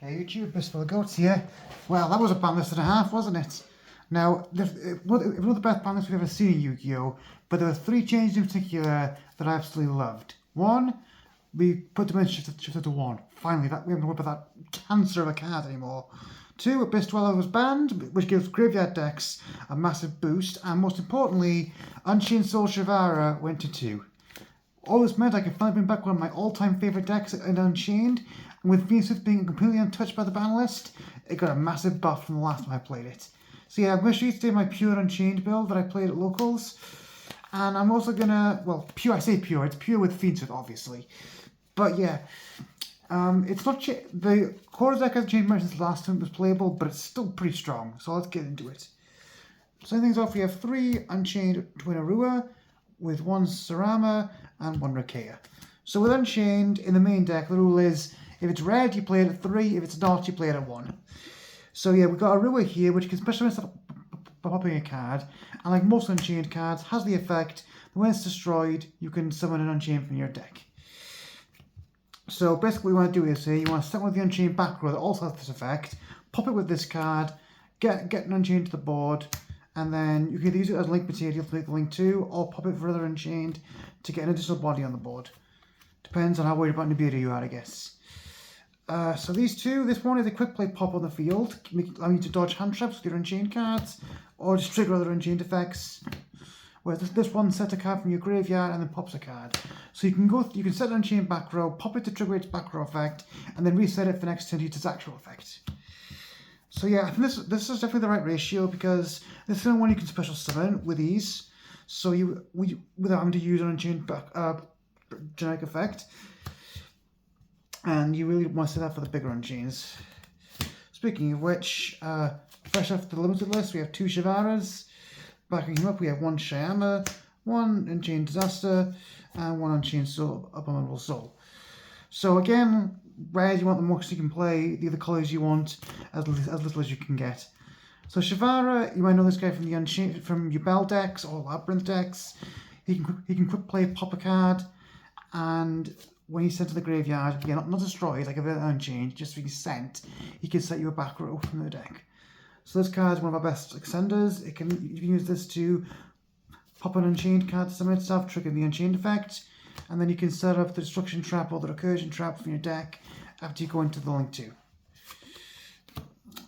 Hey YouTube, Abyss Dweller Goats here. Well, that was a ban list and a half, wasn't it? Now, it was one of the best ban lists we've ever seen in Yu-Gi-Oh! But there were three changes in particular that I absolutely loved. One, we put Dimension Shifter to 1. Finally, we haven't worried about that cancer of a card anymore. 2, Abyss Dweller was banned, which gives graveyard decks a massive boost. And most importantly, Unchained Soul Shavara went to 2. All this meant I could finally bring back one of my all-time favourite decks in Unchained, and with Fiendsmith being completely untouched by the ban list, it got a massive buff from the last time I played it. So yeah, I'm going to show you today my pure Unchained build that I played at locals, and I'm also going to, well, pure, I say pure, it's pure with Fiendsmith obviously, but yeah, it's not, the core deck hasn't changed much since the last time it was playable, but it's still pretty strong, so let's get into it. Starting things off, we have 3 Unchained Twin Arua, with 1 Sarama and 1 Rakea. So with Unchained, in the main deck, the rule is, if it's red, you play it at 3, if it's not, you play it at 1. So yeah, we've got Arua here, which can specialize by popping a card, and like most Unchained cards, has the effect that when it's destroyed, you can summon an Unchained from your deck. So basically what you want to do is here, you want to start with the Unchained back row that also has this effect, pop it with this card, get an Unchained to the board, and then you can use it as link material to make the link 2, or pop it for other Unchained to get an additional body on the board. Depends on how worried about Nibiru you are, I guess. So these two, this one is a quick play pop on the field, allowing you to dodge hand traps with your Unchained cards, or just trigger other Unchained effects. Whereas this one sets a card from your graveyard and then pops a card. So you can set an Unchained back row, pop it to trigger its back row effect, and then reset it for next turn to use its actual effect. So yeah, I think this is definitely the right ratio, because this is the only one you can special summon with ease. So without having to use an Unchained generic effect. And you really want to set that for the bigger Unchains. Speaking of which, fresh off the limited list, we have 2 Shavaras. Backing him up, we have 1 Shyama, 1 Unchained Disaster, and 1 Unchained Soul, Abominable Soul. So again, red, you want the most you can play, the other colours you want, as little as you can get. So Shavara, you might know this guy from the Unchained, from your Bell decks or Labyrinth decks. He can quick play, pop a card, and when he's sent to the graveyard, again, not destroyed like a Unchained, just being sent, he can set you a back row from the deck. So this card is one of our best extenders. You can use this to pop an Unchained card to summon itself, trigger the Unchained effect, and then you can set up the Destruction Trap or the Recursion Trap from your deck after you go into the link 2.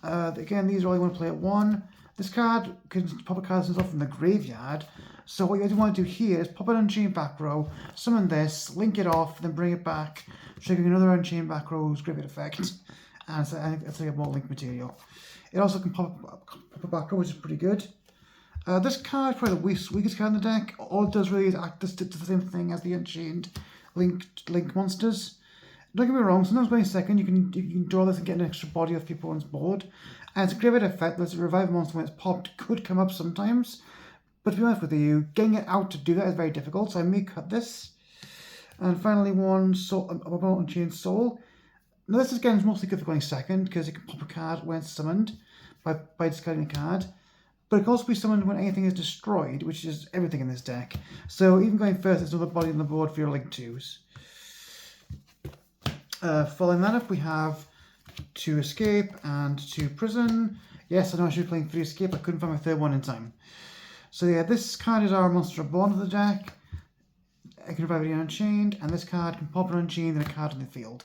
Again, these are all you want to play at 1. This card can pop a card off from the graveyard. So what you want to do here is pop an Unchained back row, summon this, link it off, then bring it back, triggering another Unchained back row's graveyard effect, and it's like a more link material. It also can pop a back row, which is pretty good. This card is probably the weakest card in the deck. All it does really is act to the same thing as the Unchained link monsters. Don't get me wrong, sometimes when second you can draw this and get an extra body off your opponent's board. And it's a graveyard effect, let's revive a monster when it's popped, could come up sometimes. But to be honest with you, getting it out to do that is very difficult, so I may cut this. And finally, 1 Unchained Soul. Now this again is mostly good for going second, because it can pop a card when it's summoned by discarding a card. But it can also be summoned when anything is destroyed, which is everything in this deck. So even going first, there's another body on the board for your link 2s. Following that up, we have 2 Escape and 2 Prison. Yes, I know I should be playing 3 Escape, I couldn't find my third one in time. So yeah, this card is our Monster Reborn of the deck. It can revive it Unchained, and this card can pop an Unchained and a card in the field.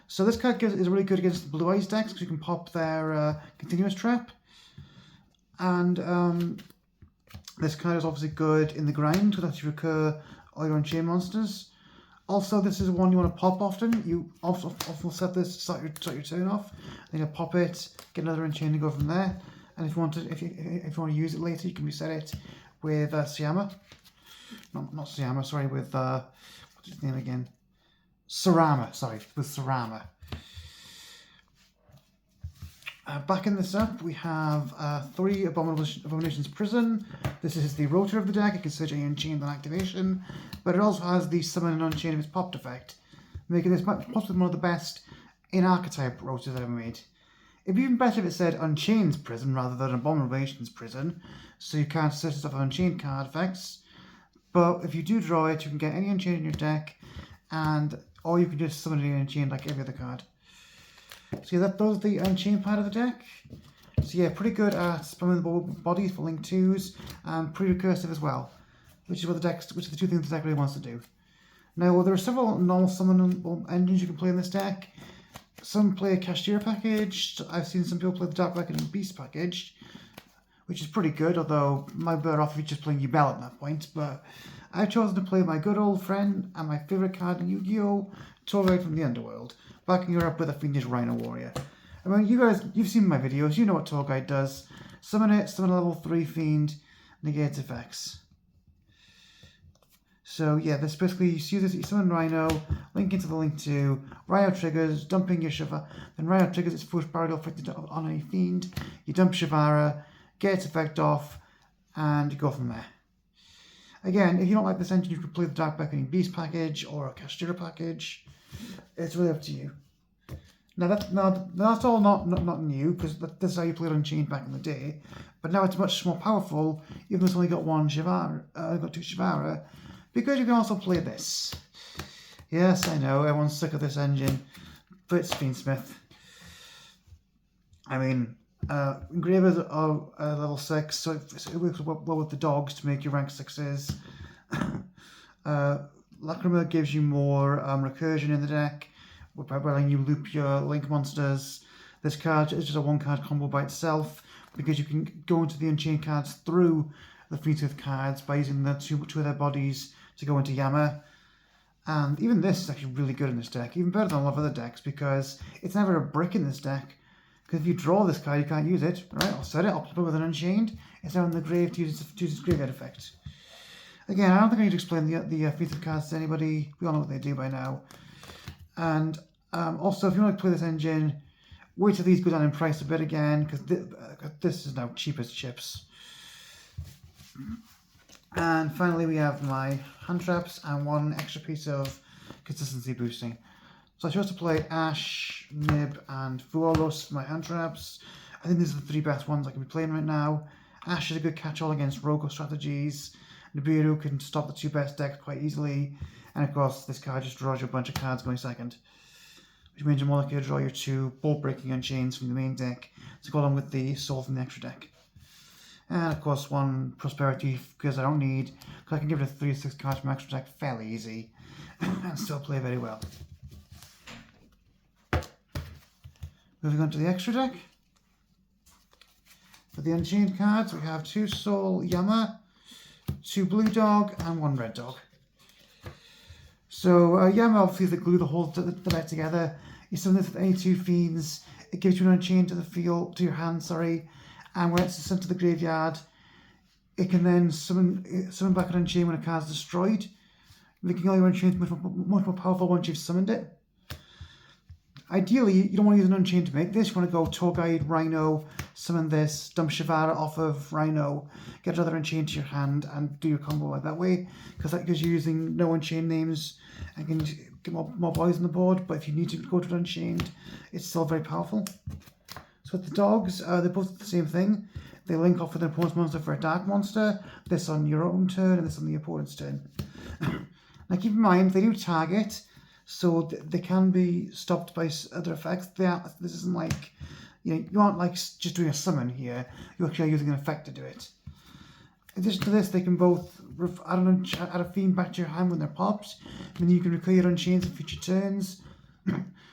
So this card is really good against the Blue Eyes decks, because you can pop their Continuous Trap. And this card is obviously good in the grind, because lets you recur all your Unchained monsters. Also, this is one you want to pop often. You often set this to start your turn off. Then you pop it, get another Unchained, and go from there. And if you want to use it later, you can reset it with Syama. Not Syama, sorry, with what's his name again? Sarama, sorry, with Sarama. Backing this up, we have 3 Abominations Prison. This is the rotor of the deck. It can search any Unchained on activation, but it also has the Summon and Unchained if it's popped effect, making this possibly one of the best in-archetype rotors I've ever made. It'd be even better if it said Unchained Prison rather than Abominations Prison, so you can't search stuff on Unchained card effects. But if you do draw it, you can get any Unchained in your deck, or you can just summon any Unchained like every other card. So yeah, those are the Unchained part of the deck. So yeah, pretty good at spamming the bodies for link 2s, and pretty recursive as well, which is the two things the deck really wants to do. Now, there are several normal summon engines you can play in this deck. Some play a Cashier package. I've seen some people play the Dark Reckoning Beast package, which is pretty good, although might be better off if you're just playing Yubel at that point. But I've chosen to play my good old friend and my favourite card in Yu-Gi-Oh! Torvald from the Underworld, backing her up with a Fiendish Rhino Warrior. I mean, you've seen my videos, you know what Torvald does. Summon it, summon a level 3 Fiend, negates effects. So yeah, this basically, you see this, you summon Rhino, link into the link 2, Rhino triggers, dumping your Shiva, then Rhino triggers its first burial affected on a Fiend, you dump Shivara, get its effect off, and you go from there. Again, if you don't like this engine, you can play the Dark Beckoning Beast package or a Castura package. It's really up to you. Now that's all not new, because this is how you played Unchained back in the day. But now it's much more powerful, even though it's only got one Shivara, got 2 Shivara, because you can also play this. Yes, I know, everyone's sick of this engine, but it's Fiendsmith. I mean, engravers are level 6, so it works well with the dogs to make your rank 6s. Lacrima gives you more recursion in the deck, by letting you loop your link monsters. This card is just a 1-card combo by itself, because you can go into the Unchained cards through the Fiendsmith cards by using the two of their bodies to go into Yama. And even this is actually really good in this deck, even better than a lot of other decks, because it's never a brick in this deck. Because if you draw this card, you can't use it. Right, I'll set it, I'll pop it with an Unchained. It's now in the grave to use its graveyard effect. Again, I don't think I need to explain the Fiendsmith cards to anybody. We all know what they do by now. And also, if you want to play this engine, wait till these go down in price a bit again, because this is now cheap as chips. And finally, we have my hand traps and one extra piece of consistency boosting. So I chose to play Ash, Nib, and Vuolos for my hand traps. I think these are the 3 best ones I can be playing right now. Ash is a good catch-all against Rogo strategies. Nibiru can stop the 2 best decks quite easily. And of course, this card just draws you a bunch of cards going second, which means you're more likely to draw your 2 bolt-breaking Unchains from the main deck to go along with the Soul from the extra deck. And of course, 1 Prosperity, because I don't need, because I can give it a 3 or 6 cards from my extra deck fairly easy and still play very well. Moving on to the extra deck. For the Unchained cards, we have 2 Soul Yama, 2 Blue Dog, and 1 Red Dog. So Yama obviously is the glue that holds the deck together. You summon this with any 2 Fiends. It gives you an Unchained to the field, to your hand, sorry. And when it's sent to the graveyard, it can then summon back an Unchained when a card's destroyed, making all your Unchained much more powerful once you've summoned it. Ideally, you don't want to use an Unchained to make this. You want to go Torguide, Rhino, summon this, dump Shivara off of Rhino, get another Unchained to your hand, and do your combo like that way. Because that gives you using no Unchained names and can get more boys on the board. But if you need to go to an Unchained, it's still very powerful. So with the dogs, they're both the same thing. They link off with an opponent's monster for a dark monster. This on your own turn, and this on the opponent's turn. Now keep in mind, they do target, so they can be stopped by other effects. This isn't like, you aren't like just doing a summon here. You're actually using an effect to do it. In addition to this, they can both add a Fiend back to your hand when they're popped, and then you can recur your Unchained in future turns,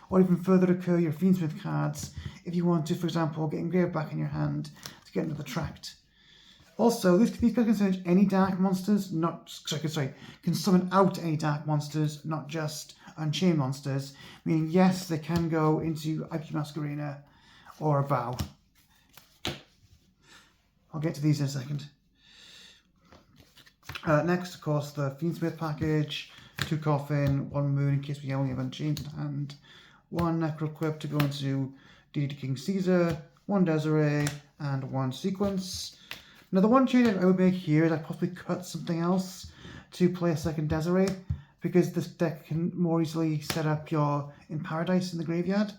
or even further recur your Fiendsmith cards if you want to, for example, get engraved back in your hand to get another tract. Also, these cards can summon any dark monsters, can summon out any dark monsters, not just Unchained monsters, meaning yes, they can go into IQ Masquerena or a Bow. I'll get to these in a second. Next, of course, the Fiendsmith package, 2 Coffin, 1 Moon in case we only have Unchained in hand, 1 Necroquip to go into DD to King Caesar, 1 Desiree, and 1 Sequence. Now the one change I would make here is I'd possibly cut something else to play a second Desiree, because this deck can more easily set up your In Paradise in the graveyard.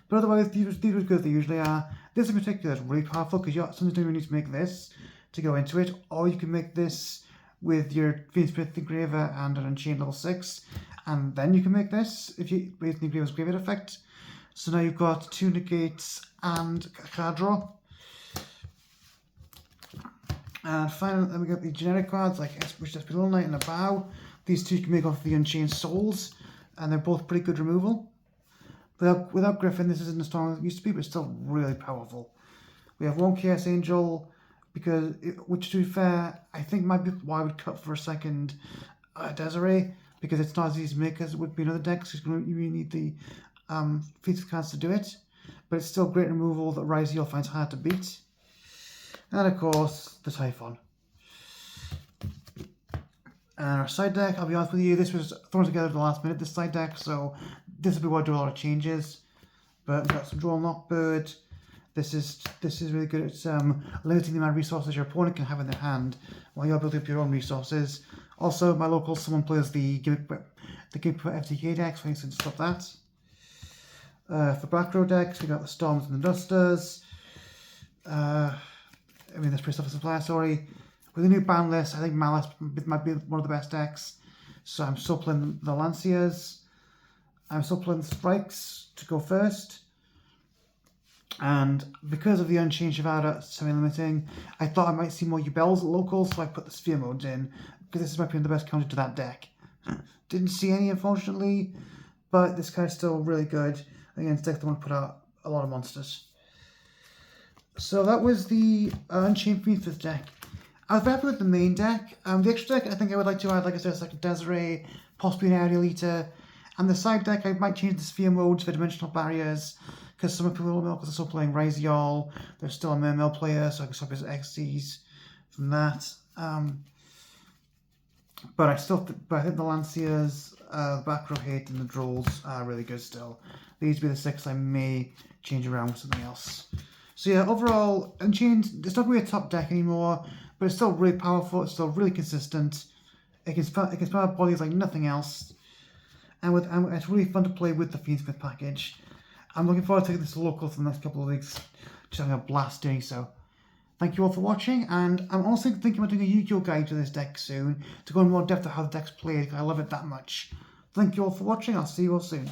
But otherwise, these are as good as they usually are. This in particular is really powerful because you sometimes don't need to make this to go into it, or you can make this with your Fiendsmith Engraver and an Unchained level 6, and then you can make this if you raise the Engraver's graveyard effect. So now you've got 2 negates and a card draw. And finally, then we got the generic cards like Which Little Knight and a Bow. These two you can make off the Unchained Souls, and they're both pretty good removal. Without Griffin, this isn't as strong as it used to be, but it's still really powerful. We have 1 Chaos Angel, which to be fair, I think might be why I would cut for a second Desiree, because it's not as easy to make as it would be in other decks, because you really need the feature cards to do it. But it's still great removal that Raziel finds hard to beat. And of course, the Typhon. And our side deck, I'll be honest with you, this was thrown together at the last minute, this side deck, so this will be where I do a lot of changes. But we've got some Draw Knockbird. This is really good at limiting the amount of resources your opponent can have in their hand while you're building up your own resources. Also, my local someone plays the Gimmick FTK deck, so I can stop that. For back row decks, we got the Storms and the Dusters. That's pretty self-explanatory, sorry. With the new ban list, I think Malice might be one of the best decks. So I'm still playing the Lanciers. I'm still playing the Strikes to go first. And because of the Unchained Soul semi-limiting, I thought I might see more Yubels at local, so I put the Sphere modes in, because this might be the best counter to that deck. Didn't see any, unfortunately, but this card's still really good against decks that want to put out a lot of monsters. So that was the Unchained Fiendsmith deck. I was very happy with the main deck. The extra deck, I think I would like to add, like I said, like a Desiree, possibly an Aerial Eater. And the side deck, I might change the Sphere modes for dimensional barriers, because some people will know because they're still playing Raziel. There's still a Mermail player, so I can swap his XCs from that. But I think the Lanciers, the back row hate, and the Drolls are really good still. These will be the 6 I may change around with something else. So yeah, overall, Unchained, it's not really a top deck anymore, but it's still really powerful, it's still really consistent. It can spell bodies like nothing else. And it's really fun to play with the Fiendsmith package. I'm looking forward to taking this to local for the next couple of weeks. Just having a blast doing so. Thank you all for watching, and I'm also thinking about doing a Yu-Gi-Oh guide to this deck soon, to go in more depth of how the deck's played, because I love it that much. Thank you all for watching, I'll see you all soon.